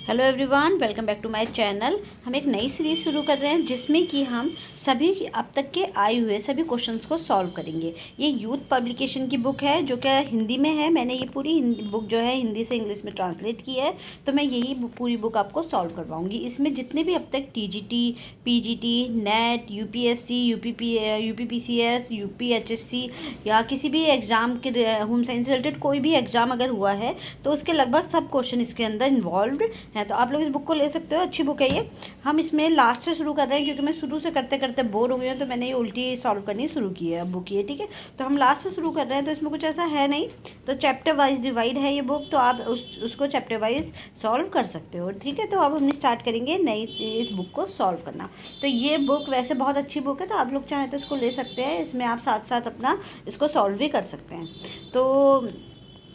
Hello everyone, welcome back to my channel. हम एक नई सीरीज़ शुरू कर रहे हैं जिसमें कि हम सभी अब तक के आए हुए सभी क्वेश्चंस को सॉल्व करेंगे। ये यूथ पब्लिकेशन की बुक है जो कि हिंदी में है। मैंने ये पूरी बुक जो है हिंदी से इंग्लिश में ट्रांसलेट की है, तो मैं यही पूरी बुक आपको सॉल्व करवाऊँगी। इसमें जितने भी अब तक TGT, PGT, net, UPSC, UPPCS, UPHSC या किसी भी एग्ज़ाम के होम साइंस से रिलेटेड कोई भी एग्ज़ाम अगर हुआ है तो उसके लगभग सब क्वेश्चन इसके अंदर इन्वॉल्व है। तो आप लोग इस बुक को ले सकते हो, अच्छी बुक है ये। हम इसमें लास्ट से शुरू कर रहे हैं क्योंकि मैं शुरू से करते करते बोर हो गई हूँ, तो मैंने ये उल्टी सॉल्व करनी शुरू की है बुक ये, ठीक है। तो हम लास्ट से शुरू कर रहे हैं, तो इसमें कुछ ऐसा है नहीं, तो चैप्टर वाइज डिवाइड है ये बुक, तो आप उसको चैप्टर वाइज सॉल्व कर सकते हो, ठीक है। तो अब हम स्टार्ट करेंगे नई इस बुक को सॉल्व करना। तो ये बुक वैसे बहुत अच्छी बुक है, तो आप लोग चाहें तो इसको ले सकते हैं। इसमें आप साथ साथ अपना इसको सॉल्व भी कर सकते हैं। तो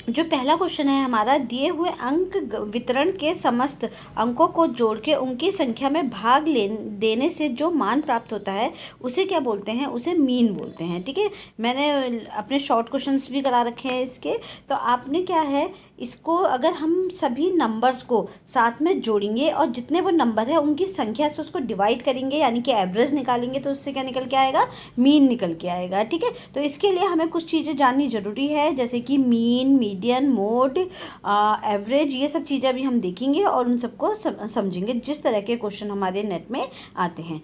जो पहला क्वेश्चन है हमारा, दिए हुए अंक वितरण के समस्त अंकों को जोड़ के उनकी संख्या में भाग देने से जो मान प्राप्त होता है उसे क्या बोलते हैं? उसे मीन बोलते हैं, ठीक है। मैंने अपने शॉर्ट क्वेश्चंस भी करा रखे हैं इसके। तो आपने क्या है, इसको अगर हम सभी नंबर्स को साथ में जोड़ेंगे और जितने वो नंबर है उनकी संख्या से उसको डिवाइड करेंगे, यानी कि एवरेज निकालेंगे, तो उससे क्या निकल के आएगा? मीन निकल के आएगा, ठीक है। तो इसके लिए हमें कुछ चीज़ें जाननी ज़रूरी है, जैसे कि मीन, मीडियन, मोड, एवरेज, ये सब चीज़ें अभी हम देखेंगे और उन सबको समझेंगे जिस तरह के क्वेश्चन हमारे नेट में आते हैं।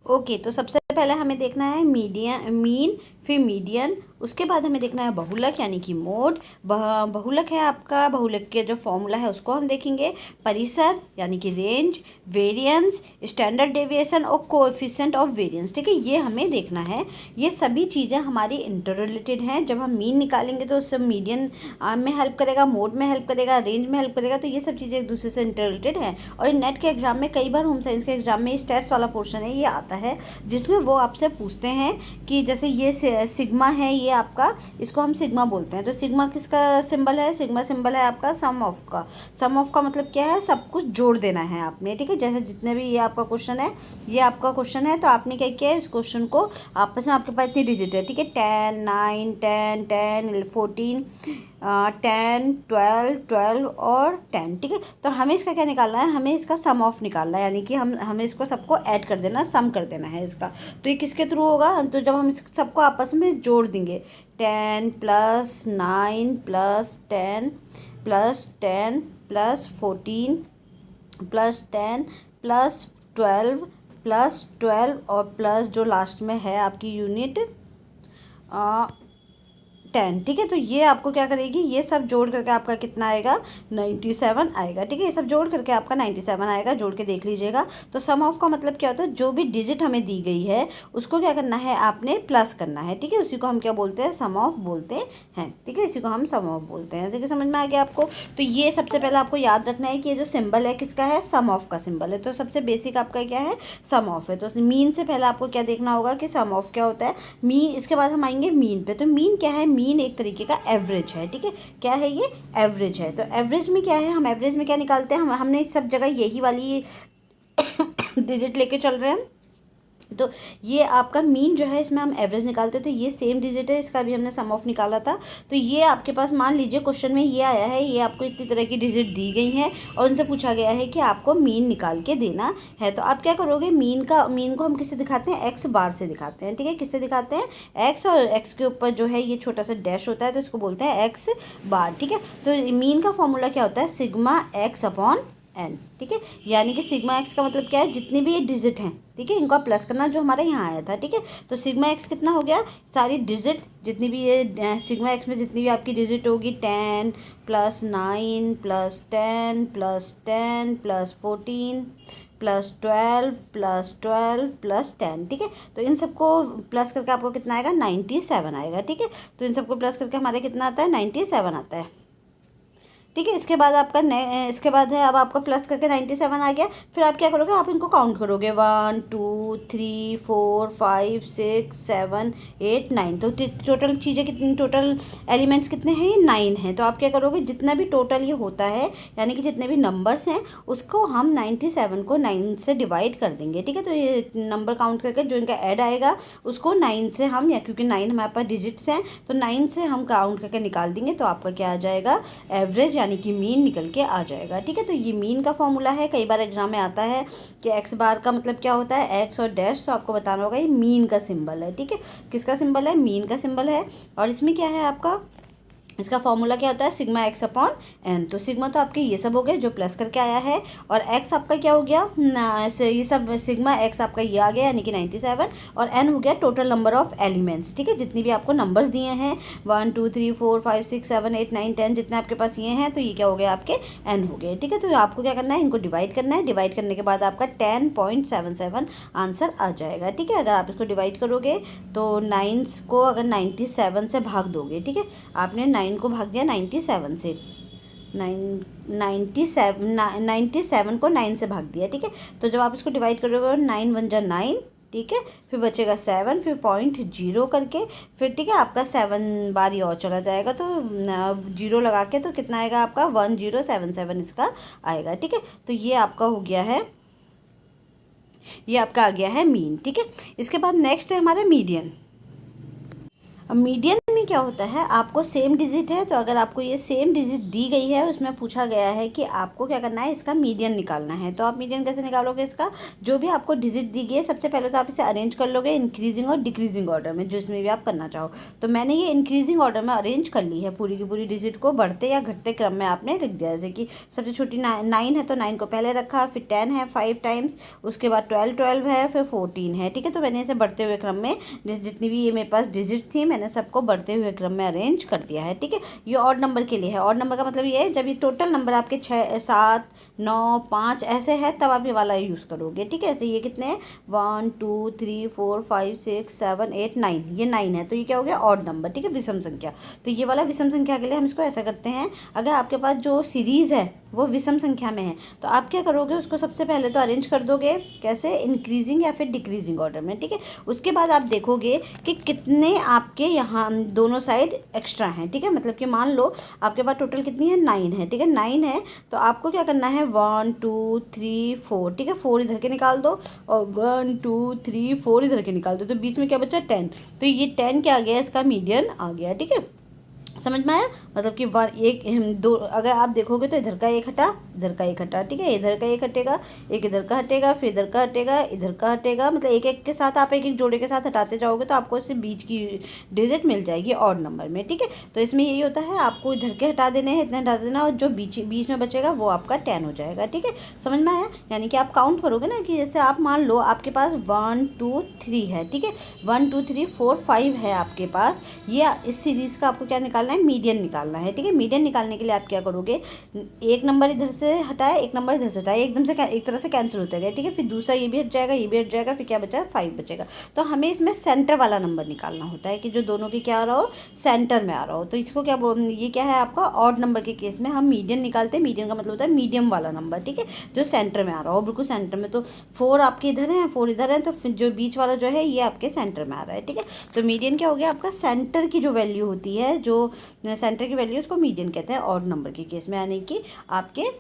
ओके, तो सबसे पहले हमें देखना है मीन, फिर मीडियन, उसके बाद हमें देखना है बहुलक यानी कि मोड। बहुलक है आपका, बहुलक के जो फॉर्मूला है उसको हम देखेंगे। परिसर यानी कि रेंज, वेरिएंस, स्टैंडर्ड डेविएशन और कोएफिशिएंट ऑफ वेरिएंस, ठीक है, ये हमें देखना है। ये सभी चीज़ें हमारी इंटर रिलेटेड हैं। जब हम मीन निकालेंगे तो उससे मीडियन में हेल्प करेगा, मोड में हेल्प करेगा, रेंज में हेल्प करेगा, तो ये सब चीज़ें एक दूसरे से इंटर रिलेटेड हैं। और नेट के एग्जाम में कई बार होम साइंस के एग्जाम में स्टैट्स वाला पोर्शन है ये आता है, जिसमें वो आपसे पूछते हैं कि जैसे ये सिग्मा है, ये आपका, इसको हम सिग्मा बोलते हैं। तो सिग्मा किसका सिंबल है? सिग्मा सिंबल है आपका सम ऑफ का। सम ऑफ का मतलब क्या है? सब कुछ जोड़ देना है आपने, ठीक है। जैसे जितने भी ये आपका क्वेश्चन है, ये आपका क्वेश्चन है, तो आपने क्या किया है, इस क्वेश्चन को आपस में, आपके पास इतनी डिजिट है, ठीक है, 10, 9, 10, 10, 14, 10, 12, 12 और 10, ठीक है। तो हमें इसका क्या निकालना है? हमें इसका सम ऑफ निकालना है, यानी कि हमें इसको सबको ऐड कर देना, सम कर देना है इसका। तो ये किसके थ्रू होगा? तो जब हम इस सबको आपस में जोड़ देंगे, 10 + 9 + 10 + 10 + 14 + 10 + 12 + 12 और प्लस जो लास्ट में है आपकी यूनिट 10, ठीक है। तो ये आपको क्या करेगी, ये सब जोड़ करके आपका कितना आएगा? 97 आएगा, ठीक है। ये सब जोड़ करके आपका 97 आएगा, जोड़ के देख लीजिएगा। तो सम ऑफ का मतलब क्या होता है? जो भी डिजिट हमें दी गई है उसको क्या करना है, आपने प्लस करना है, ठीक है। उसी को हम क्या बोलते हैं? सम ऑफ बोलते हैं, ठीक है। इसी को हम सम ऑफ बोलते हैं। ऐसे कि समझ में आ गया आपको? तो ये सबसे पहले आपको याद रखना है कि ये जो सिंबल है किसका है? सम ऑफ का सिंबल है। तो सबसे बेसिक आपका क्या है? सम ऑफ है। तो मीन से पहले आपको क्या देखना होगा कि सम ऑफ क्या होता है, मीन। इसके बाद हम आएंगे मीन पे। तो मीन क्या है? मीन एक तरीके का एवरेज है, ठीक है। क्या है ये? एवरेज है। तो एवरेज में क्या है, हम एवरेज में क्या निकालते हैं? हमने सब जगह यही वाली डिजिट लेके चल रहे हैं। तो ये आपका मीन जो है, इसमें हम एवरेज निकालते हैं, तो ये सेम डिजिट है, इसका भी हमने सम ऑफ निकाला था। तो ये आपके पास, मान लीजिए क्वेश्चन में ये आया है, ये आपको इतनी तरह की डिजिट दी गई हैं और उनसे पूछा गया है कि आपको मीन निकाल के देना है। तो आप क्या करोगे? मीन को हम किससे दिखाते हैं? एक्स बार से दिखाते हैं, ठीक है। किससे दिखाते हैं? एक्स, और एक्स के ऊपर जो है ये छोटा सा डैश होता है, तो इसको बोलते हैं एक्स बार, ठीक है। तो मीन का फॉर्मूला क्या होता है? सिग्मा एक्स अपॉन एन, ठीक है। यानी कि सिग्मा एक्स का मतलब क्या है? जितनी भी ये डिजिट हैं, ठीक है, इनको प्लस करना, जो हमारे यहाँ आया था, ठीक है। तो सिग्मा एक्स कितना हो गया? सारी डिजिट जितनी भी ये सिग्मा एक्स में जितनी भी आपकी डिजिट होगी, 10 + 9 + 10 + 10 + 14 + 12 + 12 + 10, ठीक है। तो इन सबको प्लस करके आपको कितना आएगा? 97 आएगा, ठीक है। तो इन सबको प्लस करके हमारे कितना आता है? 97 आता है, ठीक है। इसके बाद आपका इसके बाद है, अब आपका प्लस करके 97 आ गया। फिर आप क्या करोगे? आप इनको काउंट करोगे, 1 2 3 4 5 6 7 8 9। तो टोटल चीज़ें कितनी, टोटल एलिमेंट्स कितने हैं? ये 9 हैं। तो आप क्या करोगे? जितना भी टोटल ये होता है, यानी कि जितने भी नंबर्स हैं, उसको हम 97 को 9 से डिवाइड कर देंगे, ठीक है। तो ये नंबर काउंट करके जो इनका ऐड आएगा उसको 9 से हम, या क्योंकि 9 हमारे पास डिजिट्स हैं, तो 9 से हम काउंट करके निकाल देंगे, तो आपका क्या आ जाएगा? एवरेज, यानी कि मीन निकल के आ जाएगा। ठीक है, तो ये मीन का फॉर्मूला है। कई बार एग्जाम में आता है कि एक्स बार का मतलब क्या होता है, एक्स और डैश, तो आपको बताना होगा ये मीन का सिंबल है। ठीक है, किसका सिंबल है, मीन का सिंबल है। और इसमें क्या है आपका, इसका फॉर्मूला क्या होता है, सिग्मा एक्स अपॉन एन। तो सिग्मा तो आपके ये सब हो गए जो प्लस करके आया है, और एक्स आपका क्या हो गया, ये सब सिग्मा एक्स आपका ये आ गया यानी कि 97, और एन हो गया टोटल नंबर ऑफ एलिमेंट्स। ठीक है, जितनी भी आपको नंबर्स दिए हैं 1 2 3 4 5 6 7 8 9 10 जितने आपके पास ये हैं, तो ये क्या हो गया आपके एन हो गए। ठीक है, तो आपको क्या करना है, इनको डिवाइड करना है। डिवाइड करने के बाद आपका 10.77 आंसर आ जाएगा। ठीक है, अगर आप इसको डिवाइड करोगे तो 9 को अगर 97 से भाग दोगे, ठीक है, आपने 9 को भाग दिया 97 से, 97 को 9 से भाग दिया। ठीक है, तो जब आप इसको डिवाइड करोगे 9 1 जा 9, ठीक है, फिर बचेगा 7, फिर 0.0 करके, फिर ठीक है आपका 7 बार ये और चला जाएगा, तो 0 लगा के तो कितना आएगा आपका 1077 इसका आएगा। ठीक है, तो ये आपका हो गया है, ये आपका आ गया है मीन। ठीक है, इसके बाद नेक्स्ट है हमारा मीडियन। अब मीडियन में क्या होता है, आपको सेम डिजिट है, तो अगर आपको ये सेम डिजिट दी गई है, उसमें पूछा गया है कि आपको क्या करना है, इसका मीडियन निकालना है। तो आप मीडियन कैसे निकालोगे, इसका जो भी आपको डिजिट दी गई है, सबसे पहले तो आप इसे अरेंज कर लोगे इंक्रीजिंग और डिक्रीजिंग ऑर्डर में, जिसमें भी आप करना चाहो। तो मैंने ये इंक्रीजिंग ऑर्डर में अरेंज कर ली है, पूरी की पूरी डिजिट को बढ़ते या घटते क्रम में आपने लिख दिया। जैसे कि सबसे छोटी 9 है तो 9 को पहले रखा, फिर 10 है 5 टाइम्स, उसके बाद 12 है, फिर 14 है। ठीक है, तो मैंने इसे बढ़ते हुए क्रम में जितनी भी ये मेरे पास डिजिट थी, मैंने सबको बढ़ते हुए क्रम में अरेंज कर दिया है। ठीक है, ये ऑड नंबर के लिए है। ऑड नंबर का मतलब ये है जब ये टोटल नंबर आपके 6 7 9 5 ऐसे है, तब आप ये वाला यूज़ करोगे। ठीक है, ऐसे ये कितने हैं 1 2 3 4 5 6 7 8 9, ये 9 है, तो ये क्या हो गया ऑड नंबर। ठीक है, विषम संख्या। तो ये वाला विषम संख्या के लिए हम इसको ऐसा करते हैं, अगर आपके पास जो सीरीज़ है वो विषम संख्या में है, तो आप क्या करोगे, उसको सबसे पहले तो अरेंज कर दोगे कैसे, इंक्रीजिंग या फिर डिक्रीजिंग ऑर्डर में। ठीक है, उसके बाद आप देखोगे कि कितने आपके यहाँ दोनों साइड एक्स्ट्रा हैं। ठीक है, मतलब कि मान लो आपके पास टोटल कितनी है 9 है। ठीक है, 9 है, तो आपको क्या करना है 1 2 3 4, ठीक है, 4 इधर के निकाल दो, और 1 2 3 4 इधर के निकाल दो, तो बीच में क्या बचा 10, तो ये 10 क्या आ गया, इसका मीडियन आ गया। ठीक है, समझ में आया, मतलब कि दो अगर आप देखोगे तो इधर का एक हटा, इधर का एक हटा। ठीक है, इधर का एक हटेगा, एक इधर का हटेगा, फिर इधर का हटेगा, इधर का हटेगा, मतलब एक एक के साथ आप एक एक जोड़े के साथ हटाते जाओगे तो आपको इससे बीच की डिजिट मिल जाएगी ऑड नंबर में। ठीक है, तो इसमें यही होता है, आपको इधर के हटा देने हैं, इतने हटा देना, और जो बीच बीच में बचेगा वो आपका 10 हो जाएगा। ठीक है, समझ में आया, यानी कि आप काउंट करोगे ना, कि जैसे आप मान लो आपके पास 1 2 3 है। ठीक है, 1 2 3 4 5 है आपके पास, ये इस सीरीज़ का आपको क्या निकालना है, मीडियन निकालना है। ठीक है, मीडियन निकालने के लिए आप क्या करोगे, एक नंबर इधर से हटाए, एक नंबर इधर से हटाए, एकदम से एक तरह से कैंसिल होते गए। ठीक है, फिर दूसरा ये भी हट जाएगा, ये भी हट जाएगा, फिर क्या बचा 5 बचेगा। तो हमें इसमें सेंटर वाला नंबर निकालना होता है, कि जो दोनों के क्या आ रहा हो, सेंटर में आ रहा हो। तो इसको क्या ये क्या है आपका ऑड नंबर के केस में हम मीडियन निकालते हैं। मीडियन का मतलब होता है मीडियम वाला नंबर। ठीक है, जो सेंटर में आ रहा हो, बिल्कुल सेंटर में। तो 4 आपके इधर है, 4 इधर है, तो फिर जो बीच वाला जो है ये आपके सेंटर में आ रहा है। ठीक है, तो मीडियन क्या हो गया आपका, सेंटर की जो वैल्यू होती है, जो सेंटर की वैल्यू उसको मीडियन कहते हैं ऑड नंबर के केस में, यानी कि आपके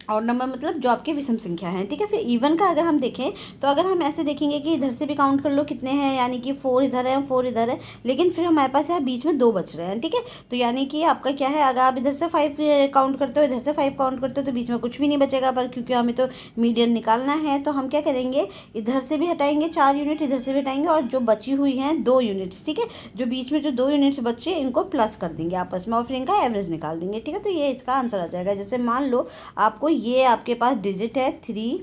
और नंबर मतलब जो आपके विषम संख्या हैं। ठीक है, फिर इवन का अगर हम देखें, तो अगर हम ऐसे देखेंगे कि इधर से भी काउंट कर लो कितने हैं, यानी कि 4 इधर है, 4 इधर है, लेकिन फिर हमारे पास यहाँ बीच में 2 बच रहे हैं। ठीक है, तो यानी कि आपका क्या है, अगर आप इधर से 5 काउंट करते हो, इधर से 5 काउंट करते हो, तो बीच में कुछ भी नहीं बचेगा, पर क्योंकि हमें तो मीडियन निकालना है, तो हम क्या करेंगे, इधर से भी हटाएंगे 4 यूनिट, इधर से भी हटाएंगे, और जो बची हुई हैं 2 यूनिट्स, ठीक है, जो बीच में जो 2 यूनिट्स बचे इनको प्लस कर देंगे आपस में, और फिर इनका एवरेज निकाल देंगे। ठीक है, तो ये इसका आंसर आ जाएगा। जैसे मान लो आपको ये आपके पास डिजिट है 3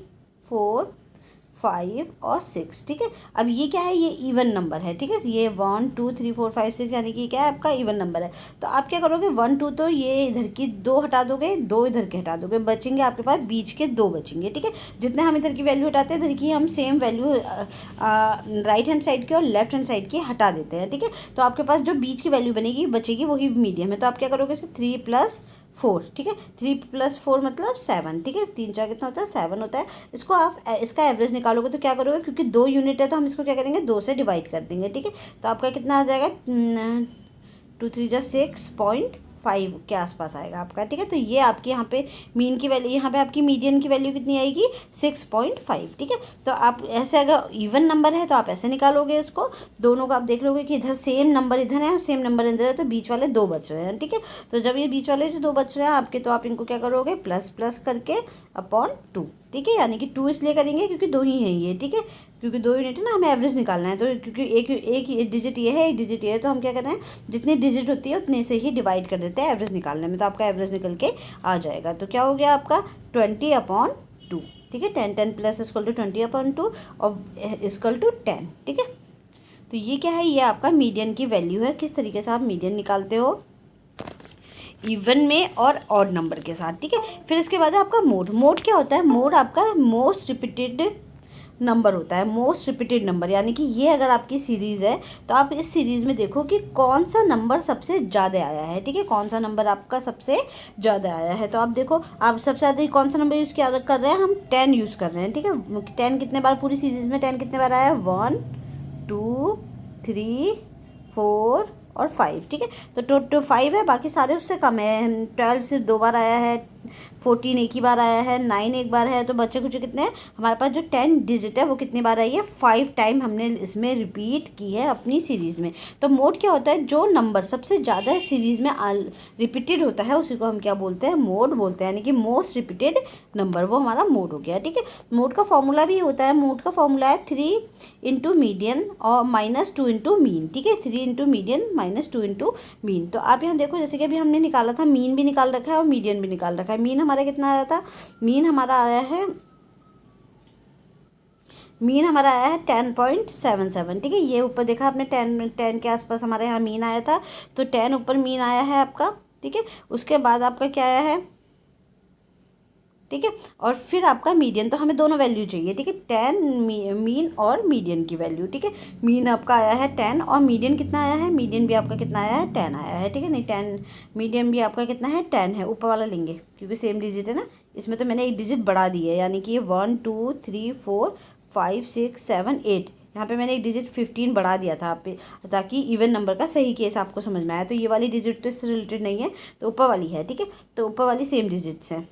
4 5 और 6। ठीक है, अब ये क्या है, ये इवन नंबर है। ठीक है, ये 1 2 3 4 5 6 यानी कि क्या है आपका इवन नंबर है। तो आप क्या करोगे, 1 2 तो ये इधर की 2 हटा दोगे, 2 इधर के हटा दोगे, बचेंगे आपके पास बीच के 2 बचेंगे। ठीक है, जितने हम इधर की वैल्यू हटाते हैं, इधर की हम same value right hand side की और लेफ्ट हैंड साइड की हटा देते हैं। ठीक है, तो आपके पास जो बीच की वैल्यू बनेगी बचेगी वही मीडियम है। तो आप क्या करोगे, 3 + 4। ठीक है, 3 + 4 मतलब 7। ठीक है, 3 4 कितना होता है 7 होता है। इसको आप इसका एवरेज निकालोगे तो क्या करोगे, क्योंकि 2 यूनिट है तो हम इसको क्या करेंगे 2 से डिवाइड कर देंगे। ठीक है, तो आपका कितना आ जाएगा 2 3 जा 6.5 5 के आसपास आएगा आपका, ठीक है। तो ये आपके यहाँ पे मीन की वैल्यू, यहाँ पे आपकी मीडियन की वैल्यू कितनी आएगी 6.5, ठीक है। तो आप ऐसे अगर इवन नंबर है तो आप ऐसे निकालोगे उसको, दोनों को आप देख लोगे कि इधर सेम नंबर इधर है और सेम नंबर इधर है, तो बीच वाले 2 बच रहे हैं, ठीक है। तो जब ये बीच वाले जो 2 बच रहे हैं आपके, तो आप इनको क्या करोगे प्लस प्लस करके अपॉन 2, ठीक है। यानी कि 2 इसलिए करेंगे क्योंकि 2 ही है ये, ठीक है, क्योंकि 2 यूनिट है ना, हमें एवरेज निकालना है। तो क्योंकि एक डिजिट ये है, एक डिजिट ये है, तो हम क्या कर रहे हैं जितनी डिजिट होती है उतने से ही डिवाइड कर देते हैं एवरेज निकालने में, तो आपका एवरेज निकल के आ जाएगा। तो क्या हो गया आपका 20/2, ठीक है। 10 प्लस इक्वल टू 20/2 और इक्वल टू 10, ठीक है। तो ये क्या है, ये आपका मीडियन की वैल्यू है। किस तरीके से आप मीडियन निकालते हो, इवन में और ऑड नंबर के साथ, ठीक है। फिर इसके बाद आपका मोड क्या होता है, मोड आपका मोस्ट रिपीटेड नंबर होता है, मोस्ट रिपीटेड नंबर। यानी कि ये अगर आपकी सीरीज़ है तो आप इस सीरीज़ में देखो कि कौन सा नंबर सबसे ज़्यादा आया है, ठीक है, कौन सा नंबर आपका सबसे ज़्यादा आया है। तो आप देखो आप सबसे ज़्यादा कौन सा नंबर यूज़ कर रहे हैं, हम 10 यूज़ कर रहे हैं, ठीक है। 10 कितने बार पूरी सीरीज़ में 10 कितने बार आया है, 1 2 3 4 और 5, ठीक है। तो 5 है, बाकी सारे उससे कम है। 12 सिर्फ 2 बार आया है, 14 एक ही बार आया है, 9 एक बार है। तो बच्चे कुछ कितने हैं हमारे पास, जो 10 डिजिट है वो कितनी बार आई है, 5 टाइम हमने इसमें रिपीट की है अपनी सीरीज़ में। तो मोड क्या होता है, जो नंबर सबसे ज़्यादा सीरीज़ में रिपीटेड होता है उसी को हम क्या बोलते हैं, मोड बोलते हैं। यानी कि मोस्ट रिपीटेड नंबर, वो हमारा मोड हो गया, ठीक है। मोड का फॉर्मूला भी होता है, मोड का फॉर्मूला है 3 इंटू मीडियन और -2 इंटू मीन, ठीक है। 3 इंटू मीडियन -2 इंटू मीन। तो आप यहाँ देखो जैसे कि अभी हमने निकाला था, मीन भी निकाल रखा है और मीडियन भी निकाल रखा है। मीन हमारा कितना आया था, मीन हमारा आया है 10.77, ठीक है। ये ऊपर देखा आपने 10 के आसपास हमारे यहाँ मीन आया था, तो 10 ऊपर मीन आया है आपका, ठीक है। उसके बाद आपका क्या आया है, ठीक है, और फिर आपका मीडियन। तो हमें दोनों वैल्यू चाहिए, ठीक है, 10 मीन और मीडियन की वैल्यू, ठीक है। मीन आपका आया है 10 और मीडियन कितना आया है, मीडियन भी आपका कितना आया है 10 आया है, ठीक है। नहीं 10 मीडियन भी आपका कितना है 10 है, ऊपर वाला लेंगे क्योंकि सेम डिजिट है ना। इसमें तो मैंने एक डिजिट बढ़ा दी है, यानी कि 1 2 3 4 5 6 7 8, यहाँ पे मैंने एक डिजिट 15 बढ़ा दिया था आप पे, ताकि इवन नंबर का सही केस आपको समझ में आया। तो ये वाली डिजिट तो इससे रिलेटेड नहीं है, तो ऊपर वाली है, ठीक है। तो ऊपर वाली सेम डिजिट्स हैं।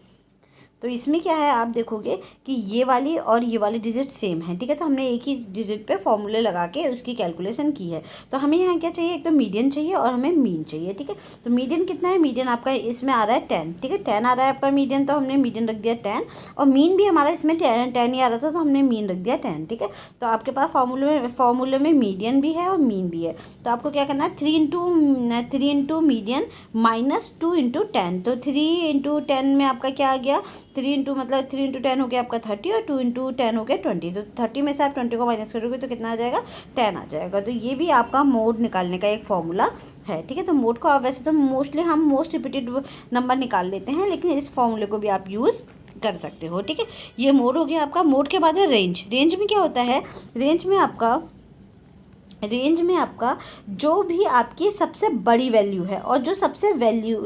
तो इसमें क्या है, आप देखोगे कि ये वाली और ये वाली डिजिट सेम है, ठीक है। तो हमने एक ही डिजिट पे फॉर्मूले लगा के उसकी कैलकुलेशन की है। तो हमें यहाँ क्या चाहिए, एक तो मीडियन चाहिए और हमें मीन चाहिए, ठीक है। तो मीडियन कितना है, मीडियन आपका इसमें आ रहा है 10, ठीक है, 10 आ रहा है आपका मीडियन, तो हमने मीडियन रख दिया 10। और मीन भी हमारा इसमें 10 ही आ रहा था, तो हमने मीन रख दिया 10, ठीक है। तो आपके पास फॉर्मूले में मीडियन भी है और मीन भी है। तो आपको क्या करना है, 3 इंटू मीडियन -2 इंटू 10। तो 3 इंटू 10 में आपका क्या आ गया, 3 इंटू मतलब 3 इंटू 10 हो गया आपका 30 और 2 इंटू 10 हो गया 20। तो 30 में से आप 20 को माइनस करोगे तो कितना आ जाएगा, 10 आ जाएगा। तो ये भी आपका मोड निकालने का एक फॉर्मूला है, ठीक है। तो मोड को आप वैसे तो मोस्टली हम मोस्ट रिपीटेड नंबर निकाल लेते हैं, लेकिन इस फॉर्मूले को भी आप यूज़ कर सकते हो, ठीक है। ये मोड हो गया आपका। मोड के बाद है रेंज। रेंज में क्या होता है, रेंज में आपका जो भी आपकी सबसे बड़ी वैल्यू है और जो सबसे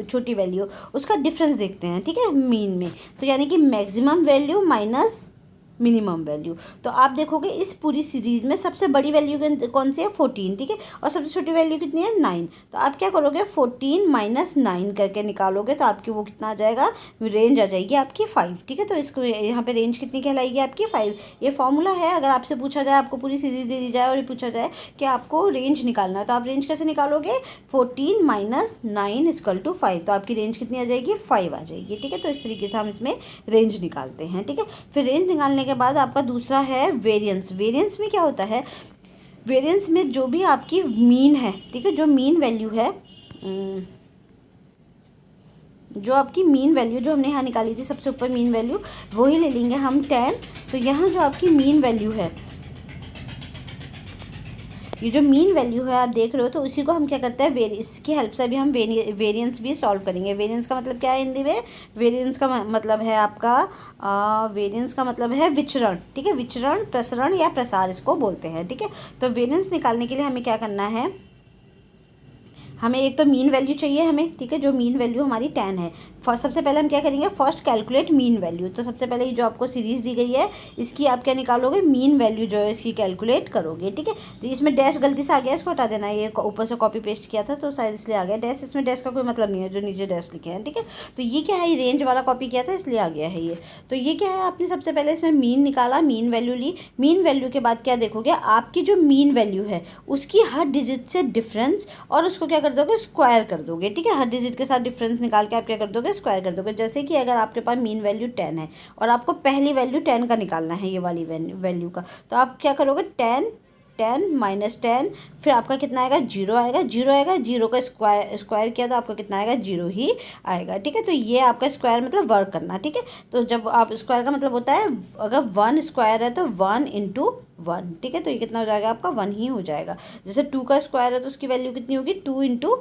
छोटी वैल्यू, उसका डिफरेंस देखते हैं, ठीक है, मीन में। तो यानी कि maximum value minus minimum value. तो आप देखोगे इस पूरी सीरीज़ में सबसे बड़ी वैल्यू कौन सी है, 14, ठीक है, और सबसे छोटी वैल्यू कितनी है, 9। तो आप क्या करोगे, 14 - 9 करके निकालोगे तो आपकी वो कितना आ जाएगा, रेंज आ जाएगी आपकी 5, ठीक है। तो इसको यहाँ पे रेंज कितनी कहलाएगी आपकी 5। ये फॉर्मूला है। अगर आपसे पूछा जाए, आपको पूरी सीरीज़ दे दी जाए और ये पूछा जाए कि आपको रेंज निकालना है, तो आप रेंज कैसे निकालोगे, 14 - 9 = 5। तो आपकी रेंज कितनी आ जाएगी, 5 आ जाएगी, ठीक है। तो इस तरीके से हम इसमें रेंज निकालते हैं, ठीक है। फिर रेंज निकालने के बाद आपका दूसरा है वेरिएंस। वेरिएंस में क्या होता है, वेरिएंस में जो भी आपकी मीन है, ठीक है, जो मीन वैल्यू है, जो आपकी मीन वैल्यू जो हमने यहाँ निकाली थी सबसे ऊपर मीन वैल्यू, वही ले लेंगे हम 10। तो यहाँ जो आपकी मीन वैल्यू है, ये जो मीन वैल्यू है आप देख रहे हो, तो उसी को हम क्या करते हैं, इसकी हेल्प से भी हम वेरिएंस भी सॉल्व करेंगे। वेरिएंस का मतलब क्या है हिंदी में, वेरिएंस का मतलब है आपका वेरिएंस का मतलब है विचरण, ठीक है, विचरण, प्रसरण या प्रसार इसको बोलते हैं, ठीक है। तो वेरिएंस निकालने के लिए हमें क्या करना है, हमें एक तो मीन वैल्यू चाहिए हमें, ठीक है, जो मीन वैल्यू हमारी 10 है। सबसे पहले हम क्या करेंगे, फर्स्ट कैलकुलेट मीन वैल्यू। तो सबसे पहले ये जो आपको सीरीज़ दी गई है इसकी आप क्या निकालोगे, मीन वैल्यू जो है इसकी कैलकुलेट करोगे, ठीक है। तो इसमें डैश गलती से आ गया, इसको हटा देना, ये ऊपर से कॉपी पेस्ट किया था तो शायद इसलिए आ गया डैश। इसमें डैश का कोई मतलब नहीं है, जो नीचे डैश लिखे हैं, ठीक है। तो ये क्या है, ये रेंज वाला कॉपी किया था इसलिए आ गया है ये। तो ये क्या है, आपने सबसे पहले इसमें मीन निकाला, मीन वैल्यू ली। मीन वैल्यू के बाद क्या देखोगे, आपकी जो मीन वैल्यू है उसकी हर डिजिट से डिफरेंस, और उसको क्या कर दोगे, स्क्वायर कर दोगे, ठीक है। हर डिजिट के साथ डिफरेंस निकाल के आप क्या कर दोगे, स्क्वायर कर दोगे। जैसे कि अगर आपके पास मीन वैल्यू 10 है और आपको पहली वैल्यू 10 का निकालना है, ये वाली वैल्यू का, तो आप क्या करोगे, 10 माइनस 10, फिर आपका कितना आएगा, 0 आएगा। 0 आएगा, 0 का स्क्वायर किया तो आपका कितना आएगा, 0 ही आएगा, ठीक है। तो ये आपका स्क्वायर मतलब वर्क करना, ठीक है। तो जब आप स्क्वायर का मतलब होता है, अगर 1 स्क्वायर है तो 1 इंटू 1, ठीक है। तो ये कितना हो जाएगा आपका, 1 ही हो जाएगा। जैसे 2 का स्क्वायर है तो उसकी वैल्यू कितनी होगी, 2 इंटू,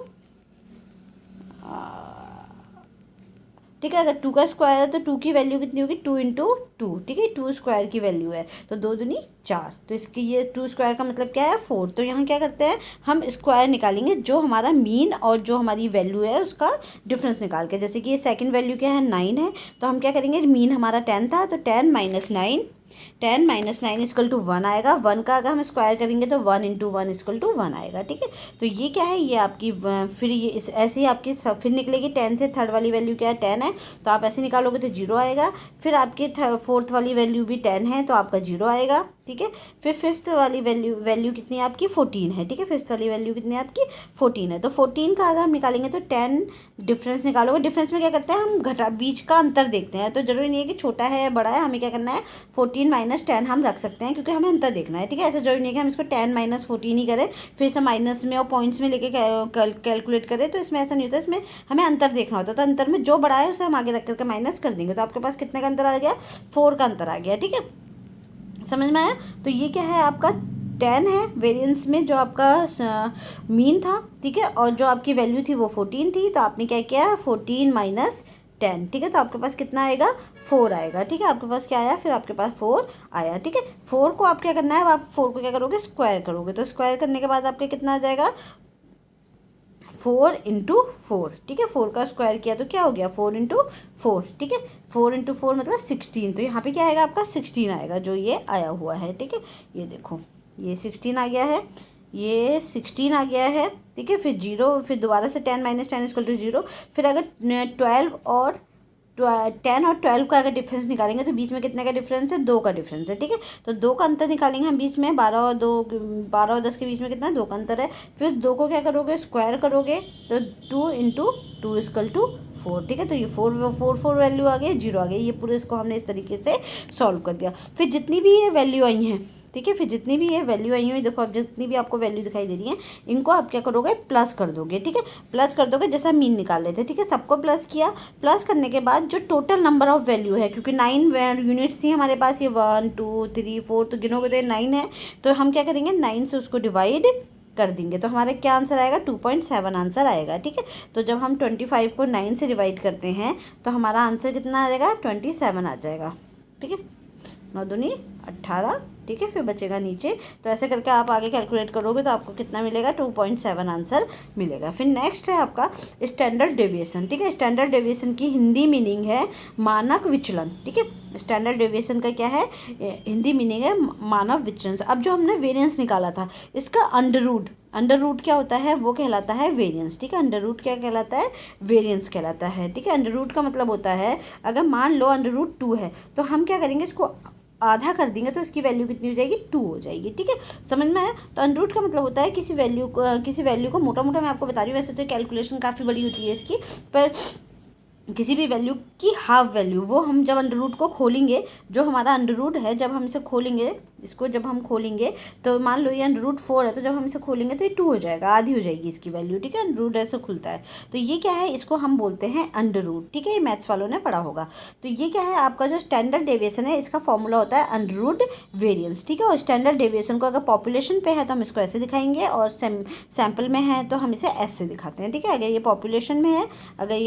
ठीक है। अगर 2 का स्क्वायर है तो 2 की वैल्यू कितनी होगी, 2 इंटू 2, ठीक है। 2 स्क्वायर की वैल्यू है तो 2 दूनी 4, तो इसकी ये 2 स्क्वायर का मतलब क्या है, 4। तो यहाँ क्या करते हैं, हम स्क्वायर निकालेंगे जो हमारा मीन और जो हमारी वैल्यू है उसका डिफरेंस निकाल के। जैसे कि ये सेकंड वैल्यू क्या है, 9 है, तो हम क्या करेंगे, मीन हमारा 10 था तो 10 माइनस 9, 10 माइनस 9 इक्वल टू 1 आएगा। 1 का अगर हम स्क्वायर करेंगे तो 1 इंटू 1 इक्वल टू 1 आएगा, ठीक है। तो ये क्या है, ये आपकी फिर ये ऐसे ही आपकी फिर निकलेगी। 10 से थर्ड वाली वैल्यू क्या है, 10 है, तो आप ऐसे निकालोगे तो 0 आएगा। फिर आपकी फोर्थ वाली वैल्यू भी 10 है तो आपका 0 आएगा, ठीक है। फिर फिफ्थ वाली वैल्यू कितनी है आपकी, 14 है, ठीक है। फिफ्थ वाली वैल्यू कितनी है आपकी, 14 है। तो 14 का अगर हम निकालेंगे तो 10 डिफरेंस निकालोगे। डिफरेंस में क्या करते हैं, हम घटा बीच का अंतर देखते हैं। तो जरूरी नहीं है कि छोटा है या बड़ा है, हमें क्या करना है, 14 माइनस 10 हम रख सकते हैं क्योंकि हमें अंतर देखना है, ठीक है। ऐसा जरूरी नहीं है कि हम इसको 10 माइनस 14 ही करें फिर से माइनस में और पॉइंट्स में लेके कैलकुलेट करें। तो इसमें ऐसा नहीं होता, इसमें हमें अंतर देखना होता है। तो अंतर में जो बड़ा है उसे हम आगे रख करके माइनस कर देंगे। तो आपके पास कितने का अंतर आ गया, 4 का अंतर आ गया, ठीक है। समझ में आया। तो ये क्या है, आपका 10 है वेरिएंस में जो आपका मीन था, ठीक है, और जो आपकी वैल्यू थी वो 14 थी। तो आपने क्या किया, 14 माइनस 10, ठीक है। तो आपके पास कितना आएगा, 4 आएगा, ठीक है। आपके पास क्या आया, फिर आपके पास 4 आया, ठीक है। 4 को आप क्या करना है, आप 4 को क्या करोगे, स्क्वायर करोगे। तो स्क्वायर करने के बाद आपका कितना आ जाएगा, 4 इंटू 4, ठीक है। 4 का स्क्वायर किया तो क्या हो गया, 4 इंटू 4, ठीक है। 4 इंटू 4 मतलब 16। तो यहाँ पे क्या आएगा आपका, 16 आएगा जो ये आया हुआ है, ठीक है। ये देखो, ये 16 आ गया है, ये 16 आ गया है, ठीक है। फिर 0, फिर दोबारा से 10 माइनस 10 इक्वल टू 0। फिर अगर 10 और 12 का अगर डिफरेंस निकालेंगे तो बीच में कितने का डिफरेंस है, 2 का डिफरेंस है, ठीक है। तो 2 का अंतर निकालेंगे हम बीच में, 12 और 10 के बीच में कितना है, 2 का अंतर है। फिर 2 को क्या करोगे, स्क्वायर करोगे तो 2 इंटू 2 इक्वल टू 4, ठीक है। तो ये 4 वैल्यू आ गई, 0 आ गई। ये पूरे इसको हमने इस तरीके से सॉल्व कर दिया। फिर जितनी भी ये वैल्यू आई हैं, ठीक है, फिर जितनी भी ये वैल्यू आई हुई, देखो अब जितनी भी आपको वैल्यू दिखाई दे रही है इनको आप क्या करोगे, प्लस कर दोगे, ठीक है। प्लस कर दोगे जैसा मीन निकाल लेते हैं, ठीक है। सबको प्लस किया। प्लस करने के बाद जो टोटल नंबर ऑफ वैल्यू है, क्योंकि 9 यूनिट्स थी हमारे पास, ये 1 2 3 4, तो गिनोगे तो 9 है। तो हम क्या करेंगे, 9 से उसको डिवाइड कर देंगे तो हमारा क्या आंसर आएगा, 2.7 आंसर आएगा, ठीक है। तो जब हम 25 को 9 से डिवाइड करते हैं तो हमारा आंसर कितना आ जाएगा, 27 आ जाएगा, ठीक है। 9 दूनी 18, ठीक है। फिर बचेगा नीचे। तो ऐसे करके आप आगे कैलकुलेट करोगे तो आपको कितना मिलेगा, 2.7 आंसर मिलेगा। फिर नेक्स्ट है आपका स्टैंडर्ड डेविएशन, ठीक है। स्टैंडर्ड डेविएशन की हिंदी मीनिंग है मानक विचलन, ठीक है। स्टैंडर्ड डेविएशन का क्या है, हिंदी मीनिंग है मानक विचलन। अब जो हमने वेरिएंस निकाला था इसका अंडर रूट क्या होता है, वो कहलाता है वेरिएंस, ठीक है। अंडर रूट क्या कहलाता है, वेरिएंस कहलाता है, ठीक है। अंडर रूट का मतलब होता है, अगर मान लो अंडर रूट 2 है तो हम क्या करेंगे, इसको आधा कर देंगे तो इसकी वैल्यू कितनी हो जाएगी, 2 हो जाएगी, ठीक है। समझ में आया। तो अंडर रूट का मतलब होता है किसी वैल्यू को मोटा मोटा मैं आपको बता रही हूँ, वैसे तो कैलकुलेशन काफ़ी बड़ी होती है इसकी, पर किसी भी वैल्यू की हाफ वैल्यू, वो हम जब अंडर रूट को खोलेंगे, जो हमारा अंडर रूट है जब हम इसे खोलेंगे, इसको जब हम खोलेंगे तो मान लो ये अंडर रूट 4 है, तो जब हम इसे खोलेंगे तो ये 2 हो जाएगा, आधी हो जाएगी इसकी वैल्यू, ठीक है। अंडर रूट ऐसे खुलता है तो ये क्या है, इसको हम बोलते हैं अंडर रूट, ठीक है। ये मैथ्स वालों ने पढ़ा होगा। तो ये क्या है, आपका जो स्टैंडर्ड डेविएशन है इसका फॉर्मूला होता है अंडर रूट वेरिएंस, ठीक है। और स्टैंडर्ड डेविएशन को अगर पॉपुलेशन पे है तो हम इसको ऐसे दिखाएंगे, और सैम्पल में है तो हम इसे ऐसे दिखाते हैं, ठीक है। अगर ये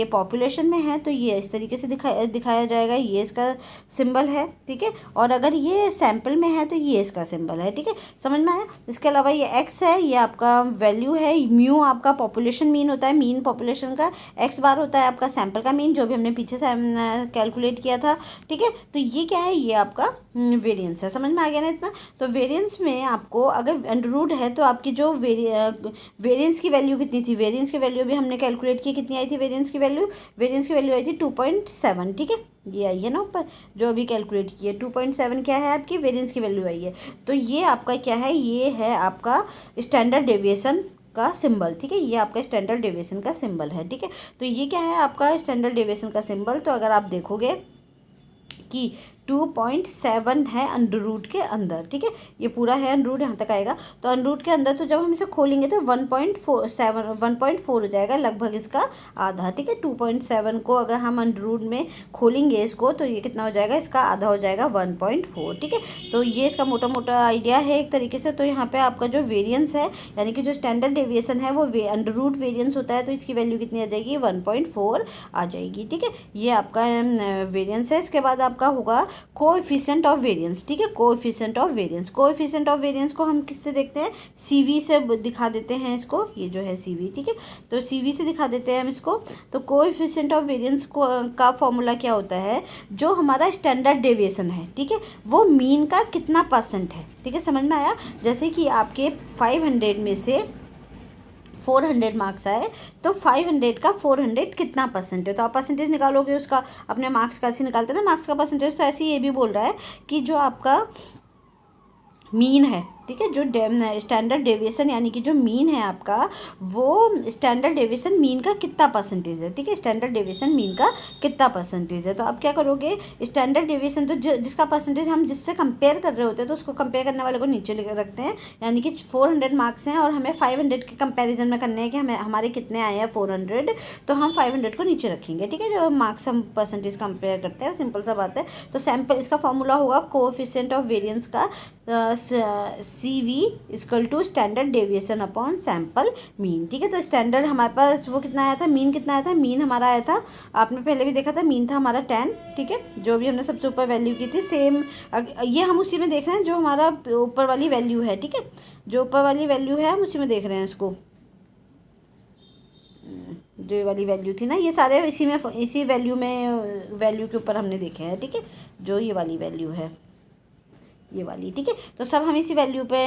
पॉपुलेशन में है तो ये इस तरीके से दिखाया जाएगा, ये इसका सिंबल है, ठीक है। और अगर ये सैम्पल में है तो ये इसका सिंबल है। ठीक है, समझ में आया। इसके अलावा ये एक्स है, ये आपका वैल्यू है। म्यू आपका पॉपुलेशन मीन होता है, मीन पॉपुलेशन का। एक्स बार होता है आपका सैंपल का मीन, जो भी हमने पीछे से कैलकुलेट किया था। ठीक है, तो ये क्या है, ये आपका वेरिएंस है। समझ में आ गया ना इतना। तो वेरिएंस में आपको अगर अंडर रूट है तो आपकी जो वेरिएंस की वैल्यू कितनी थी, वेरिएंस की वैल्यू भी हमने कैलकुलेट की, कितनी आई थी वेरिएंस की वैल्यू, वेरिएंस की वैल्यू आई थी 2.7। ठीक है, ये आई है ना ऊपर जो अभी कैलकुलेट की है, 2.7 क्या है आपकी वेरिएंस की वैल्यू आई है। तो ये आपका क्या है, ये है आपका स्टैंडर्ड डेविएशन का सिंबल। ठीक है, ये आपका स्टैंडर्ड डेविएशन का सिंबल है। ठीक है, तो ये क्या है आपका स्टैंडर्ड डेविएशन का सिंबल। तो अगर आप देखोगे कि 2.7 है अंडर रूट के अंदर। ठीक है, ये पूरा है अंडर रूट, यहाँ तक आएगा। तो अंडर रूट के अंदर तो जब हम इसे खोलेंगे तो 1.4 हो जाएगा, लगभग इसका आधा। ठीक है, 2.7 को अगर हम अंडर रूट में खोलेंगे इसको तो ये कितना हो जाएगा, इसका आधा हो जाएगा 1.4। ठीक है, तो ये इसका मोटा मोटा आइडिया है एक तरीके से। तो यहाँ पे आपका जो वेरिएंस है यानी कि जो स्टैंडर्ड डेविएशन है वो अंडर रूट वेरिएंस होता है, तो इसकी वैल्यू कितनी आ जाएगी, 1.4 आ जाएगी। ठीक है, ये आपका वेरिएंस है। इसके बाद आपका होगा कोएफिशिएंट ऑफ वेरिएंस। ठीक है, coefficient of variance, coefficient of variance को हम किससे देखते हैं, सीवी से दिखा देते हैं इसको। ये जो है सीवी, ठीक है, तो सीवी से दिखा देते हैं हम इसको। तो कोएफिशिएंट ऑफ वेरिएंस को का फॉर्मूला क्या होता है, जो हमारा स्टैंडर्ड डेविएशन है, ठीक है, वो मीन का कितना % है। ठीक है, समझ में आया। जैसे कि आपके 500 में से 400 मार्क्स आए तो 500 का 400 कितना % है, तो आप परसेंटेज निकालोगे उसका, अपने मार्क्स का ऐसे निकालते हैं ना मार्क्स का परसेंटेज। तो ऐसे ही ये भी बोल रहा है कि जो आपका मीन है, ठीक है, जो स्टैंडर्ड डेविएशन यानी कि जो मीन है आपका, वो स्टैंडर्ड डेविएशन मीन का कितना % है। ठीक है, स्टैंडर्ड डेविएशन मीन का कितना % है। तो आप क्या करोगे, स्टैंडर्ड डेविएशन तो जिसका परसेंटेज हम जिससे कंपेयर कर रहे होते हैं तो उसको कंपेयर करने वाले को नीचे लेकर रखते हैं। यानी कि 400 मार्क्स हैं और हमें 500 के कंपेरिजन में करने हैं कि हमें हमारे कितने आए हैं 400, तो हम 500 को नीचे रखेंगे। ठीक है, जो मार्क्स हम परसेंटेज कंपेयर करते हैं, सिंपल सा बात है। तो सैम्पल इसका फॉर्मूला होगा कोएफिशिएंट ऑफ वेरिएंस का CV equal to standard deviation upon sample mean. ठीक है, तो स्टैंडर्ड हमारे पास वो कितना आया था, मीन कितना आया था, मीन हमारा आया था, आपने पहले भी देखा था, मीन था हमारा 10। ठीक है, जो भी हमने सबसे ऊपर वैल्यू की थी सेम, ये हम उसी में देख रहे हैं जो हमारा ऊपर वाली वैल्यू है। ठीक है, जो ऊपर वाली वैल्यू है हम उसी में देख रहे हैं इसको, जो ये वाली वैल्यू थी ना, ये सारे इसी में, इसी वैल्यू में, वैल्यू के ऊपर हमने देखे हैं। ठीक है, जो ये वाली वैल्यू है, ये वाली। ठीक है, तो सब हम इसी वैल्यू पे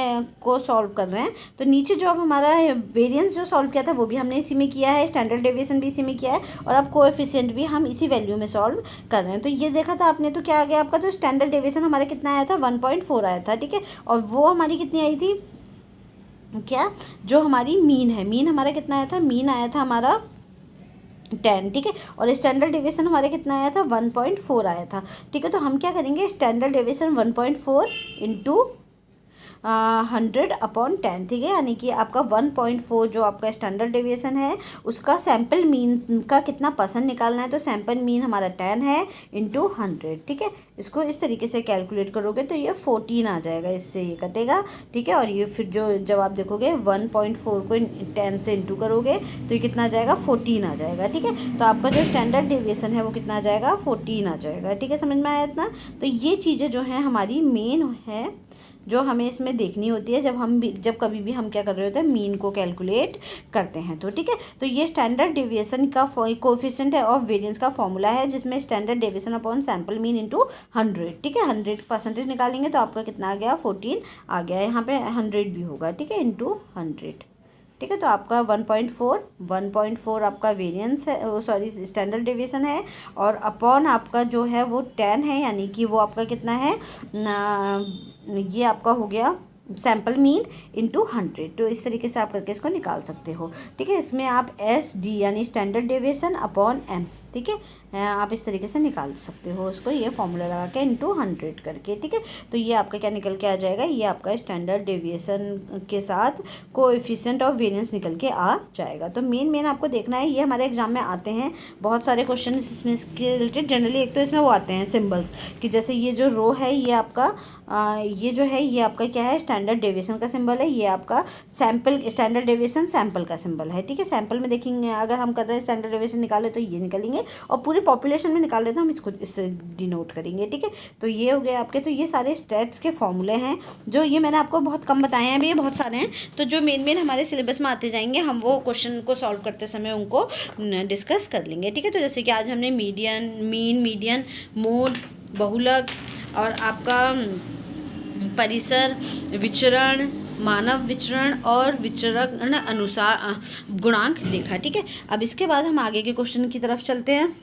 को सॉल्व कर रहे हैं। तो नीचे जो अब हमारा वेरिएंस जो सॉल्व किया था वो भी हमने इसी में किया है, स्टैंडर्ड डेविएशन भी इसी में किया है, और अब कोएफिशिएंट भी हम इसी वैल्यू में सॉल्व कर रहे हैं। तो ये देखा था आपने, तो क्या आ गया आपका, जो स्टैंडर्ड डेविएशन हमारा कितना आया था, 1.4 आया था। ठीक है, और वो हमारी कितनी आई थी, क्या, जो हमारी मीन है, मीन हमारा कितना आया था, मीन आया था हमारा 10। ठीक है, और स्टैंडर्ड डेविएशन हमारे कितना आया था, 1.4 आया था। ठीक है, तो हम क्या करेंगे, स्टैंडर्ड डेविएशन 1.4 इंटू 100 अपॉन 10। ठीक है, यानी कि आपका 1.4 जो आपका स्टैंडर्ड डेविएशन है उसका सैम्पल मीन का कितना % निकालना है। तो सैम्पल मीन हमारा 10 है इंटू 100। ठीक है, इसको इस तरीके से कैलकुलेट करोगे तो ये 14 आ जाएगा, इससे ये कटेगा। ठीक है, और ये फिर जो जब आप देखोगे 1.4 को 10 से इंटू करोगे तो ये कितना आ जाएगा, 14 आ जाएगा। ठीक है, तो आपका जो स्टैंडर्ड डेविएशन है वो कितना आ जाएगा, 14 आ जाएगा। ठीक है, समझ में आया इतना। तो ये चीज़ें जो हैं हमारी मेन है जो हमें इसमें देखनी होती है जब कभी भी हम क्या कर रहे होते हैं, मीन को कैलकुलेट करते हैं। तो ठीक है, तो ये स्टैंडर्ड डेविएशन का कोएफिशिएंट है ऑफ वेरिएंस का फॉर्मूला है, जिसमें standard deviation upon sample mean into 100। ठीक है, 100% निकालेंगे तो आपका कितना आ गया, 14 आ गया। यहाँ पे 100 भी होगा। ठीक है, इंटू 100। ठीक है, तो आपका 1.4 आपका वेरिएंस है, सॉरी स्टैंडर्ड डेविएशन है, और अपॉन आपका जो है वो 10 है, यानी कि वो आपका कितना है, ये आपका हो गया सैम्पल मीन इंटू 100। तो इस तरीके से आप करके इसको निकाल सकते हो। ठीक है, इसमें आप SD यानी स्टैंडर्ड डेविएशन अपॉन M, ठीक है, आप इस तरीके से निकाल सकते हो उसको, ये फॉर्मूला लगा के इंटू 100 करके। ठीक है, तो ये आपका क्या निकल के आ जाएगा, ये आपका स्टैंडर्ड डेविएशन के साथ कोएफिशिएंट ऑफ वेरिएंस निकल के आ जाएगा। तो मेन आपको देखना है, ये हमारे एग्जाम में आते हैं बहुत सारे क्वेश्चन इसमें, इसके रिलेटेड जनरली। एक तो इसमें वो आते हैं सिम्बल्स, कि जैसे ये जो रो है ये आपका ये जो है ये आपका क्या है, स्टैंडर्ड डेविएशन का सिंबल है, ये आपका सैम्पल, स्टैंडर्ड डेविएशन सैम्पल का सिंबल है। ठीक है, सैम्पल में देखेंगे अगर हम कर रहे हैं स्टैंडर्ड डेविएशन निकाले तो ये निकलेंगे, निकालेंगे और पूरी पॉपुलेशन में निकाल रहे तो हम इसको इससे डिनोट करेंगे, ठीक है। तो ये हो गए आपके, तो ये सारे स्टैट्स के फॉर्मूले हैं जो ये मैंने आपको बहुत कम बताए हैं, अभी ये बहुत सारे हैं। तो जो मेन हमारे सिलेबस में आते जाएंगे हम वो क्वेश्चन को सॉल्व करते समय उनको डिस्कस कर लेंगे, ठीक है। तो जैसे कि आज हमने मीडियन, मोड, बहुलक और आपका परिसर, विचरण, मानव विचरण और विचरण अनुसार गुणांक देखा, ठीक है। अब इसके बाद हम आगे के क्वेश्चन की तरफ चलते हैं।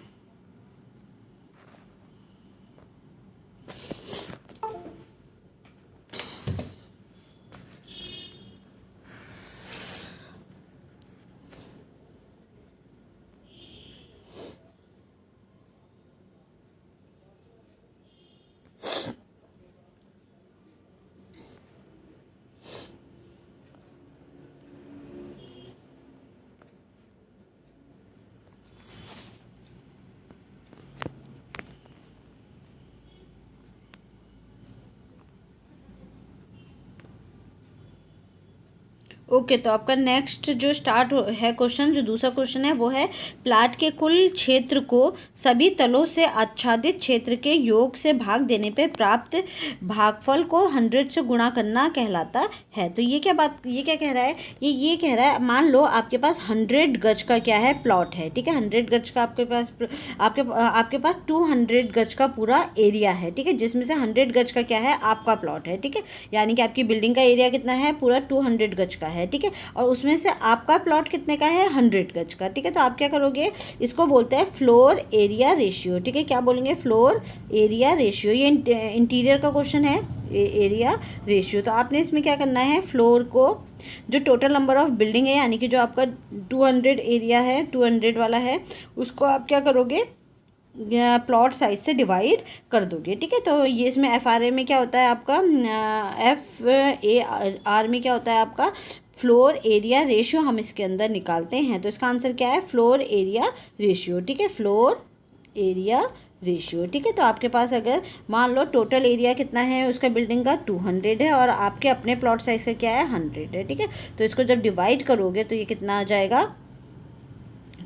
ओके तो आपका नेक्स्ट जो स्टार्ट है क्वेश्चन, जो दूसरा क्वेश्चन है वो है प्लाट के कुल क्षेत्र को सभी तलों से आच्छादित क्षेत्र के योग से भाग देने पे प्राप्त भागफल को 100 से गुणा करना कहलाता है। तो ये क्या कह रहा है, ये कह रहा है मान लो आपके पास 100 गज का क्या है प्लॉट है, ठीक है। 100 गज का आपके पास 200 गज का पूरा एरिया है, ठीक है, जिसमें से 100 गज का क्या है आपका प्लॉट है, ठीक है। यानी कि आपकी बिल्डिंग का एरिया कितना है, पूरा 200 गज का है, ठीक है। और उसमें से आपका प्लॉट कितने का है, 100 गज का, ठीक है। तो आप क्या करोगे, इसको बोलते हैं फ्लोर एरिया रेशियो, ठीक है। क्या बोलेंगे, फ्लोर एरिया रेशियो। ये इंटीरियर का क्वेश्चन है, एरिया रेशियो। तो आपने इसमें क्या करना है, फ्लोर को जो टोटल नंबर ऑफ बिल्डिंग है यानी कि जो आपका 200 एरिया है, 200 वाला है, उसको आप क्या करोगे, प्लॉट साइज से डिवाइड कर दोगे, ठीक है। तो ये इसमें FRA में क्या होता है आपका, FAR में क्या होता है आपका फ्लोर एरिया रेशियो, हम इसके अंदर निकालते हैं। तो इसका आंसर क्या है, फ्लोर एरिया रेशियो, ठीक है, फ्लोर एरिया रेशियो, ठीक है। तो आपके पास अगर मान लो टोटल एरिया कितना है उसका बिल्डिंग का 200 है और आपके अपने प्लॉट साइज का क्या है 100 है, ठीक है। तो इसको जब डिवाइड करोगे तो ये कितना आ जाएगा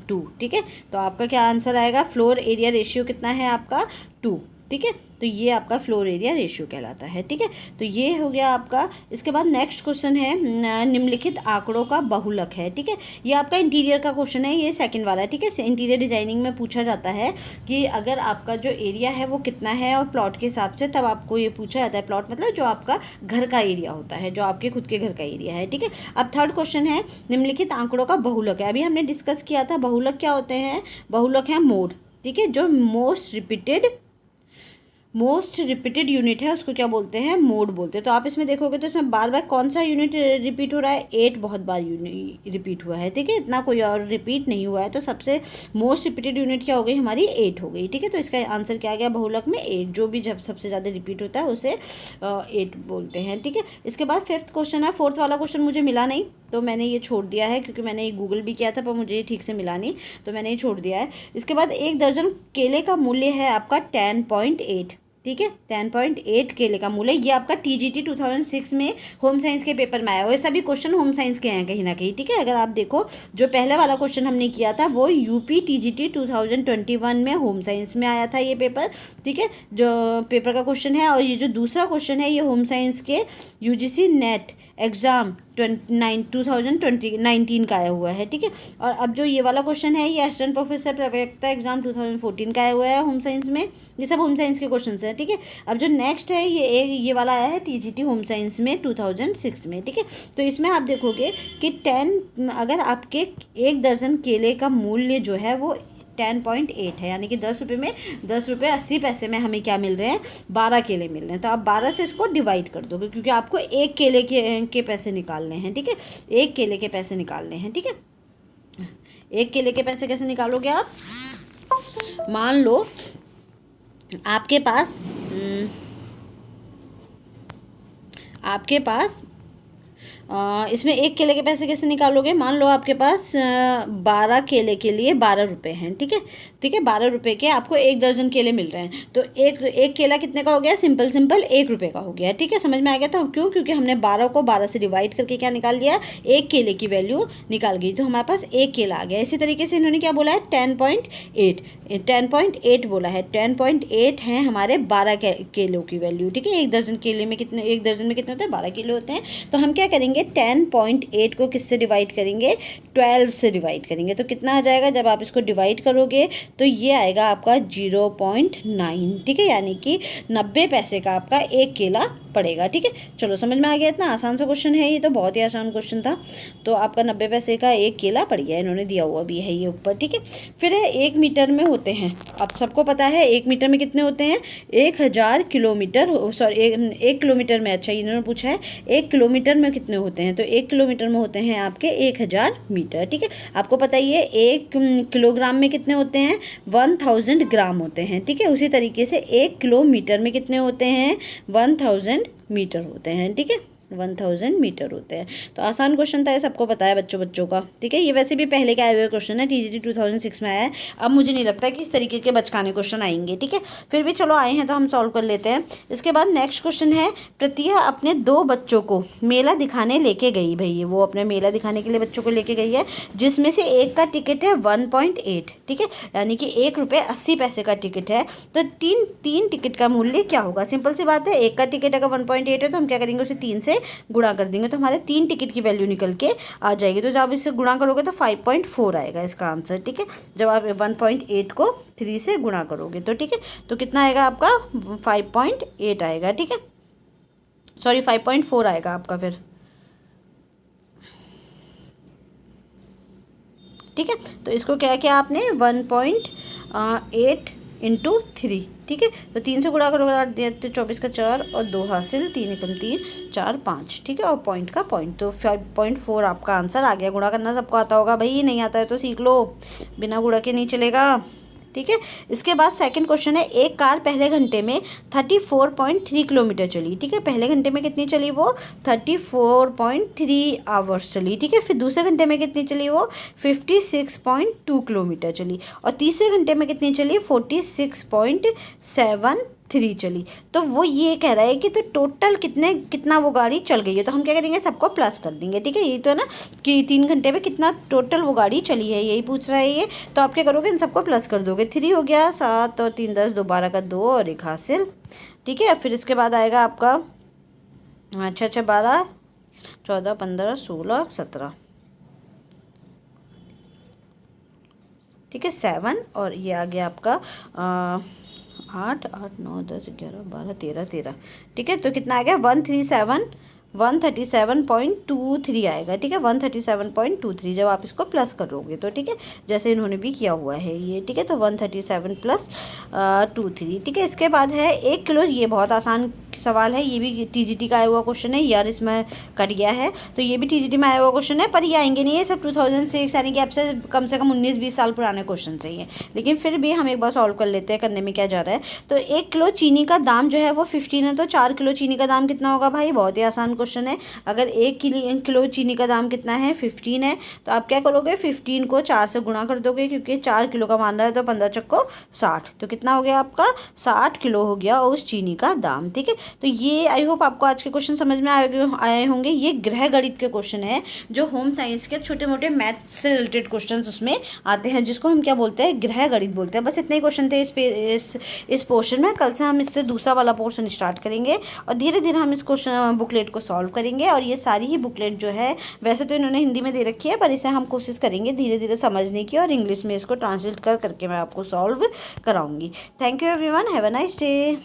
2, ठीक है। तो आपका क्या आंसर आएगा, फ्लोर एरिया रेशियो कितना है आपका 2, ठीक है। तो ये आपका फ्लोर एरिया रेशियो कहलाता है, ठीक है। तो ये हो गया आपका। इसके बाद नेक्स्ट क्वेश्चन है निम्नलिखित आंकड़ों का बहुलक है, ठीक है। ये आपका इंटीरियर का क्वेश्चन है, ये सेकंड वाला है, ठीक है। इंटीरियर डिजाइनिंग में पूछा जाता है कि अगर आपका जो एरिया है वो कितना है और प्लॉट के हिसाब से, तब आपको ये पूछा जाता है। प्लॉट मतलब जो आपका घर का एरिया होता है, जो आपके खुद के घर का एरिया है, ठीक है। अब थर्ड क्वेश्चन है निम्नलिखित आंकड़ों का बहुलक है। अभी हमने डिस्कस किया था बहुलक क्या होते हैं, बहुलक है मोड, ठीक है। जो मोस्ट रिपीटेड यूनिट है उसको क्या बोलते हैं, मोड बोलते हैं। तो आप इसमें देखोगे तो इसमें बार बार कौन सा यूनिट रिपीट हो रहा है, 8 बहुत बार रिपीट हुआ है, ठीक है। इतना कोई और रिपीट नहीं हुआ है। तो सबसे मोस्ट रिपीटेड यूनिट क्या हो गई हमारी, 8 हो गई, ठीक है। तो इसका आंसर क्या आ गया, बहुलक में 8, जो भी जब सबसे ज़्यादा रिपीट होता है उसे 8 बोलते हैं, ठीक है। इसके बाद फिफ्थ क्वेश्चन है, फोर्थ वाला क्वेश्चन मुझे मिला नहीं तो मैंने ये छोड़ दिया है, क्योंकि मैंने ये गूगल भी किया था पर मुझे ये ठीक से मिला नहीं, तो मैंने ये छोड़ दिया है। इसके बाद 1 दर्जन केले का मूल्य है आपका 10.8, ठीक है। 10.8 केले का मूल्य, ये आपका TGT 2006 में होम साइंस के पेपर में आया हुआ है। सभी क्वेश्चन होम साइंस के हैं कहीं ना कहीं, ठीक है। अगर आप देखो जो पहले वाला क्वेश्चन हमने किया था वो UP TGT 2021 में होम साइंस में आया था ये पेपर, ठीक है, जो पेपर का क्वेश्चन है। और ये जो दूसरा क्वेश्चन है ये होम साइंस के UGC नेट एग्ज़ाम 2019 का आया हुआ है, ठीक है। और अब जो ये वाला क्वेश्चन है ये असिस्टेंट प्रोफेसर प्रवक्ता एग्जाम 2014 का आया हुआ है होम साइंस में। ये सब होम साइंस के क्वेश्चन हैं, ठीक है। अब जो नेक्स्ट है ये वाला आया है TGT होम साइंस में 2006 में, ठीक है। तो इसमें आप देखोगे कि 10 अगर आपके 1 दर्जन केले का मूल्य जो है वो 10.8 है, यानी कि 10 रुपये में 10 रुपये 80 पैसे में हमें क्या मिल रहे हैं, 12 केले मिल रहे हैं। तो आप 12 से इसको डिवाइड कर दोगे, क्योंकि आपको 1 केले के पैसे निकालने हैं, ठीक है। 1 केले के पैसे निकालने हैं, ठीक है। 1 केले के पैसे कैसे निकालोगे आप, मान लो आपके पास इसमें एक केले के पैसे कैसे निकालोगे? मान लो आपके पास 12 केले के लिए 12 रुपये हैं, ठीक है। ठीक है, 12 रुपये के आपको 1 दर्जन केले मिल रहे हैं, तो एक केला कितने का हो गया? सिंपल 1 रुपये का हो गया, ठीक है। समझ में आ गया? तो क्यों? क्योंकि हमने 12 को 12 से डिवाइड करके क्या निकाल दिया? एक केले की वैल्यू निकाल गई, तो हमारे पास एक केला आ गया। इसी तरीके से इन्होंने क्या बोला है? 10.8 बोला है। 10.8 है हमारे 12 केलों की वैल्यू, ठीक है। एक दर्जन में कितने होते हैं? 12 किलो होते हैं। तो हम क्या करेंगे? 10.8 को किससे डिवाइड करेंगे? 12 से डिवाइड करेंगे। तो कितना आ जाएगा जब आप इसको डिवाइड करोगे? तो ये आएगा आपका 0.9, ठीक है। यानी कि 90 पैसे का आपका एक केला पड़ेगा, ठीक है। चलो, समझ में आ गया? इतना आसान सा क्वेश्चन है ये, तो बहुत ही आसान क्वेश्चन था। तो आपका 90 पैसे का एक केला पड़ गया, इन्होंने दिया हुआ भी है ये ऊपर, ठीक है। फिर है 1 मीटर में होते हैं। अब सबको पता है 1 मीटर में कितने होते हैं? 1000 किलोमीटर, सॉरी 1 किलोमीटर में, अच्छा इन्होंने पूछा है 1 किलोमीटर में कितने होते हैं, तो 1 किलोमीटर में होते हैं आपके 1000 मीटर, ठीक है। आपको पता ही है 1 किलोग्राम में कितने होते हैं? 1000 ग्राम होते हैं, ठीक है। उसी तरीके से 1 किलोमीटर में कितने होते हैं? 1000 मीटर होते हैं, ठीक है। 1000 मीटर होते हैं। तो आसान क्वेश्चन था, ये सबको पता है बच्चों का, ठीक है। ये वैसे भी पहले के आए हुए क्वेश्चन है, TGT 2006 में आया है। अब मुझे नहीं लगता कि इस तरीके के बचकाने क्वेश्चन आएंगे, ठीक है। फिर भी चलो आए हैं तो हम सॉल्व कर लेते हैं। इसके बाद नेक्स्ट क्वेश्चन है, प्रतिया अपने 2 बच्चों को मेला दिखाने लेके गई। भाई वो अपने मेला दिखाने के लिए बच्चों को लेके गई है, जिसमें से एक का टिकट है 1.8, ठीक है। यानी कि 1 रुपये 80 पैसे का टिकट है। तो तीन टिकट का मूल्य क्या होगा? सिंपल सी बात है, एक का टिकट अगर 1.8 है तो हम क्या करेंगे? उसे 3 से गुणा कर देंगे, तो हमारे 3 टिकट की वैल्यू निकल के आ जाएगी। तो जब आप इससे गुणा करोगे तो 5.4 आएगा इसका आंसर, ठीक है। जब आप 1.8 को 3 से गुणा करोगे तो, ठीक है। तो कितना आएगा आपका? 5.8 आएगा, ठीक है। सॉरी 5.4 आएगा आपका फिर, ठीक है। तो इसको क्या किया आपने? 1.8 इंटू 3, ठीक है। तो 3 से गुणा करोगे 8 तो 24 का 4 और 2 हासिल, 3 एकम 3, 4 5, ठीक है। और पॉइंट का पॉइंट, तो 5.4 आपका आंसर आ गया। गुणा करना सबको आता होगा भाई, नहीं आता है तो सीख लो, बिना गुणा के नहीं चलेगा, ठीक है। इसके बाद सेकंड क्वेश्चन है, एक कार पहले घंटे में 34.3 किलोमीटर चली, ठीक है। पहले घंटे में कितनी चली? वो 34.3 आवर्स चली, ठीक है। फिर दूसरे घंटे में कितनी चली? वो 56.2 किलोमीटर चली। और तीसरे घंटे में कितनी चली? 46.73 चली। तो वो ये कह रहा है कि तो टोटल कितना वो गाड़ी चल गई है। तो हम क्या करेंगे? सबको प्लस कर देंगे, ठीक है। यही तो है ना कि 3 घंटे में कितना टोटल वो गाड़ी चली है, यही पूछ रहा है ये। तो आप क्या करोगे? इन सबको प्लस कर दोगे। 3 हो गया 7 और 3 10, 2 12 का 2 और 1 हासिल, ठीक है। फिर इसके बाद आएगा आपका 6 12 14 15 16 17, ठीक है। 7 और ये आ गया आपका 8 8 9 10 11 12 13, ठीक है। तो कितना आ गया? 137.23 आएगा, ठीक है। 137.23 जब आप इसको प्लस करोगे तो, ठीक है, जैसे इन्होंने भी किया हुआ है ये, ठीक है। तो 137 प्लस 23, ठीक है। इसके बाद है 1 किलो, ये बहुत आसान सवाल है, ये भी TGT का आया हुआ क्वेश्चन है यार, इसमें कट गया है। तो ये भी TGT में आया हुआ क्वेश्चन है, पर ये आएंगे नहीं, ये सब 2006 यानी कि अब से कम 19-20 साल पुराने क्वेश्चन चाहिए। लेकिन फिर भी हम एक बार सॉल्व कर लेते हैं, करने में क्या जा रहा है। तो 1 किलो चीनी का दाम जो है वो 15 है, तो 4 किलो चीनी का दाम कितना होगा? भाई बहुत ही आसान क्वेश्चन है। अगर 1 किलो चीनी का दाम कितना है? 15 है, तो आप क्या करोगे? 15 को 4 से गुणा कर दोगे, क्योंकि 4 किलो का मान रहा है, तो 15 चक्को 60, तो कितना हो गया आपका? 60 किलो हो गया उस चीनी का दाम, ठीक है। तो ये आई होप आपको आज के क्वेश्चन समझ में आए होंगे। ये गृह गणित के क्वेश्चन है, जो होम साइंस के छोटे मोटे मैथ से रिलेटेड क्वेश्चन उसमें आते हैं, जिसको हम क्या बोलते हैं? गृह गणित बोलते हैं। बस इतने ही क्वेश्चन थे इस पोर्शन में। कल से हम इससे दूसरा वाला पोर्शन स्टार्ट करेंगे और धीरे धीरे हम इस क्वेश्चन बुकलेट को सॉल्व करेंगे। और ये सारी ही बुकलेट जो है, वैसे तो इन्होंने हिंदी में दे रखी है, पर इसे हम कोशिश करेंगे धीरे धीरे समझने की, और इंग्लिश में इसको ट्रांसलेट करके मैं आपको सॉल्व कराऊंगी। Thank you everyone, have a nice day.